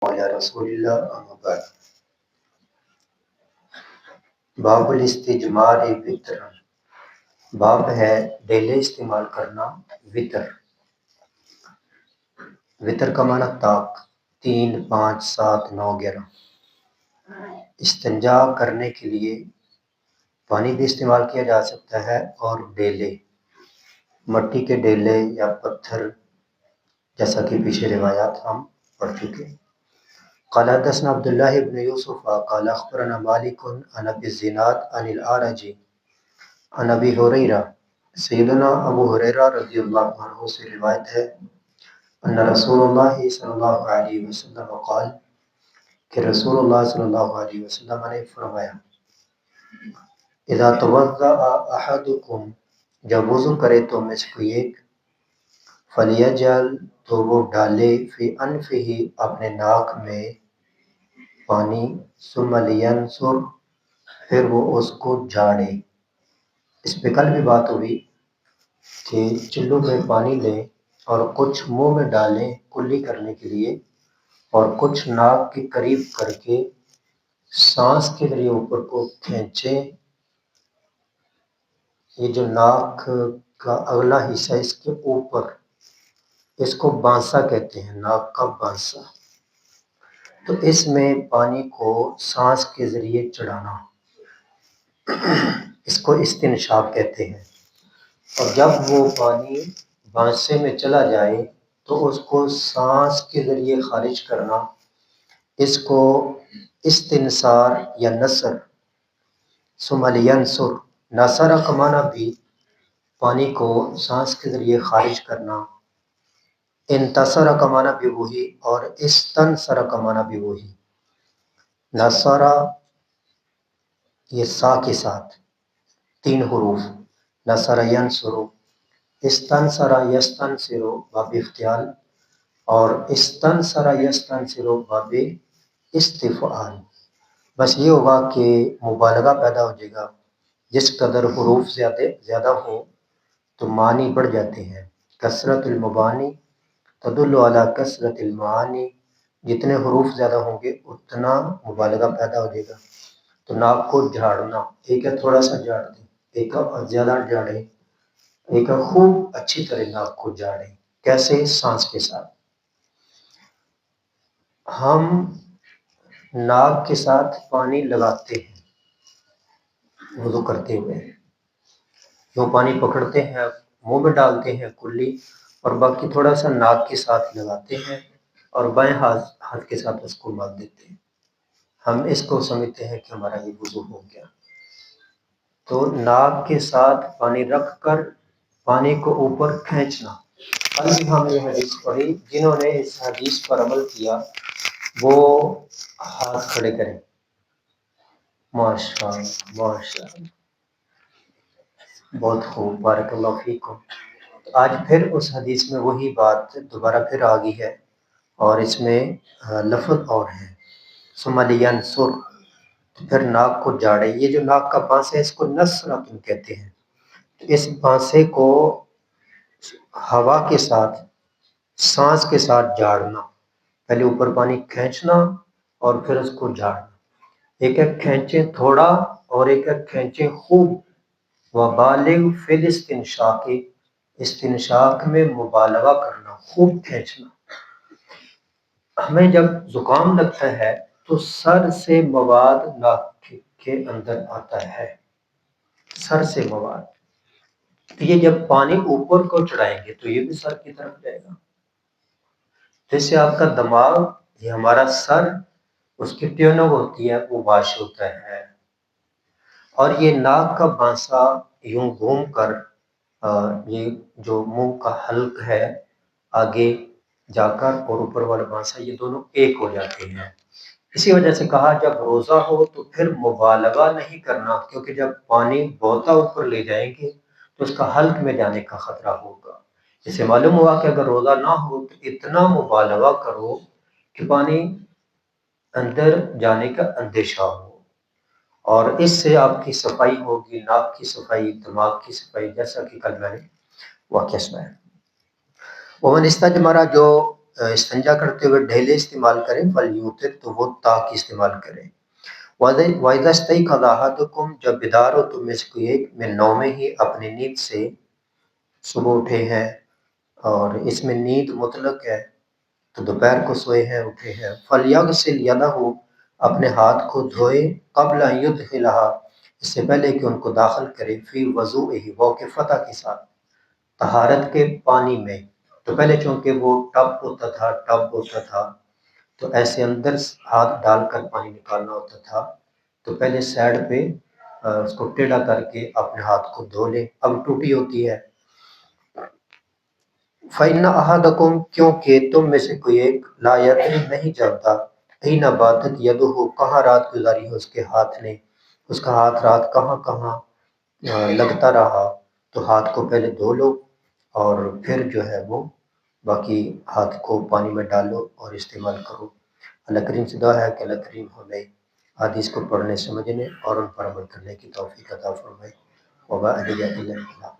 وعلی رسول اللہ اما بعد۔ باب الاستجمار وطر، باب ہے ڈیلے استعمال کرنا وطر۔ وطر کا معنی طاق، 3 5 7 9 11۔ استنجا کرنے کے لیے پانی بھی استعمال کیا جا سکتا ہے اور ڈیلے، مٹی کے ڈیلے یا پتھر، جیسا کہ پیچھے روایات ہم پڑھ چکے۔ قال حدثنا عبد الله بن يوسف قال اخبرنا مالك عن ابي الزناد عن الاعرج عن ابي هريره، سیدنا ابو ہریرہ رضی اللہ عنہ سے روایت ہے ان رسول اللہ صلی اللہ علیہ وسلم قال، کہ رسول اللہ صلی اللہ علیہ وسلم نے فرمایا اذا توضأ احدکم، جب وضو کرے تو میں سے کوئی ایک، فلیجعل، تو وہ ڈالے، فی انفہ، اپنے ناک میں پانی، ثم لینثر، پھر وہ اس کو جھاڑے۔ اس پہ کل بھی بات ہوئی کہ چلو میں پانی لیں اور کچھ منہ میں ڈالیں کلی کرنے کے لیے، اور کچھ ناک کے قریب کر کے سانس کے ذریعے اوپر کو کھینچیں۔ یہ جو ناک کا اگلا حصہ اس کے اوپر، اس کو بانسا کہتے ہیں، ناک کا بانسا۔ تو اس میں پانی کو سانس کے ذریعے چڑھانا، اس کو استنشاق کہتے ہیں۔ اور جب وہ پانی بانسے میں چلا جائے تو اس کو سانس کے ذریعے خارج کرنا، اس کو استنثار یا نثر، ثم لینثر، نثر کا معنی بھی پانی کو سانس کے ذریعے خارج کرنا، انتصر کا معنی بھی وہی، اور استنثر کا معنی بھی وہی۔ نثر یہ سا کے ساتھ 3 حروف، نثر ینثر، استنثر یستنثر باب افتعال، اور استنثر یستنثر باب استفعال۔ بس یہ ہوگا کہ مبالغہ پیدا ہو جائے گا، جس قدر حروف زیادہ ہو تو معنی بڑھ جاتے ہیں۔ کثرت المبانی تدل علی کثرت المعانی، جتنے حروف زیادہ ہوں گے اتنا مبالغہ پیدا ہو جائے گا۔ تو ناک کو جھاڑنا، ایک ہے تھوڑا سا جھاڑ دیں، ایک ہے زیادہ جھاڑیں، ایک ہے خوب اچھی طرح ناک کو جھاڑیں۔ کیسے؟ سانس کے ساتھ۔ ہم ناک کے ساتھ پانی لگاتے ہیں وضو کرتے ہوئے، جو پانی پکڑتے ہیں منہ میں ڈالتے ہیں کلی، اور باقی تھوڑا سا ناک کے ساتھ لگاتے ہیں اور بائیں ہاتھ کے ساتھ اس کو مال دیتے ہیں۔ ہم اس کو سمجھتے ہیں کہ ہمارا یہ وضو ہو گیا۔ تو ناک کے ساتھ پانی رکھ کر پانی کو اوپر کھینچنا۔ کل بھی ہم نے حدیث پڑھی، جنہوں نے اس حدیث پر عمل کیا وہ ہاتھ کھڑے کریں۔ ماشاء اللہ، ماشاء اللہ، بہت خوب، بارک اللہ فیکم۔ آج پھر اس حدیث میں وہی بات دوبارہ پھر آ گئی ہے، اور اس میں لفظ اور ہے، ثم لینثر، پھر ناک کو جھاڑے۔ یہ جو ناک کا بانسا ہے اس کو نثرۃ کہتے ہیں۔ اس بانسے کو ہوا کے ساتھ، سانس کے ساتھ جھاڑنا، پہلے اوپر پانی کھینچنا اور پھر اس کو جھاڑنا۔ ایک ہے کھینچیں تھوڑا اور ایک ہے کھینچیں خوب۔ وبالغ فی الاستنشاق، استنشاق میں مبالغہ کرنا، خوب کھینچنا۔ ہمیں جب زکام لگتا ہے تو سر سے مواد ناک کے اندر آتا ہے، سر سے مواد، تو یہ جب پانی اوپر کو چڑھائیں گے تو یہ بھی سر کی طرف جائے گا۔ جیسے آپ کا دماغ، یہ ہمارا سر، اس کی ٹیوننگ ہوتی ہے، وہ واش ہوتا ہے، اور یہ ناک کا بانسا یوں گھوم کر یہ جو منہ کا حلق ہے آگے جا کر اور اوپر والا بانسا، یہ دونوں ایک ہو جاتے ہیں۔ اسی وجہ سے کہا جب روزہ ہو تو پھر مبالغہ نہیں کرنا، کیونکہ جب پانی بہتا اوپر لے جائیں گے تو اس کا حلق میں جانے کا خطرہ ہوگا۔ اس سے معلوم ہوا کہ اگر روزہ نہ ہو تو اتنا مبالغہ کرو کہ پانی اندر جانے کا اندیشہ ہو، اور اس سے آپ کی صفائی ہوگی، ناک کی صفائی، دماغ کی صفائی، جیسا کہ کل میں نے واقعہ سنایا۔ ومن استجمر، جو استنجا کرتے ہوئے ڈھیلے استعمال کریں، فلیوتر تو وہ تاک استعمال کریں۔ وَإِذَا اسْتَيْقَظَ أَحَدُكُمْ جب بیدار ہو تم میں سے کوئی ایک من نومہ ہی اپنی نیند سے، صبح اٹھے ہیں، اور اس میں نیند مطلق ہے تو دوپہر کو سوئے ہیں اٹھے ہیں، فَلْيَغْسِلْ يَدَهُ اپنے ہاتھ کو دھوئے، قبل ان يدخلها اس سے پہلے کہ ان کو داخل کرے، فی وضوئہ واو کے فتح کے ساتھ، طہارت کے پانی میں۔ تو پہلے چونکہ وہ ٹب ہوتا تھا تو ایسے اندر ہاتھ ڈال کر پانی نکالنا ہوتا تھا، تو پہلے سائڈ پہ اس کو ٹیڑھا کر کے اپنے ہاتھ کو دھو لے، اب ٹوٹی ہوتی ہے۔ فَإِنَّ أَحَدَكُمْ کیونکہ تم میں سے کوئی ایک لا یدری نہیں جانتا، حین باتت یدہ کہاں رات گزاری ہے اس کے ہاتھ نے، اس کا ہاتھ رات کہاں کہاں لگتا رہا، تو ہاتھ کو پہلے دھو لو اور پھر جو ہے وہ باقی ہاتھ کو پانی میں ڈالو اور استعمال کرو۔ اللہ کریم سے دعا ہے کہ اللہ کریم ہمیں حدیث کو پڑھنے سمجھنے اور ان پر عمل کرنے کی توفیق عطا فرمائے۔ وما علیہ الا البلاغ۔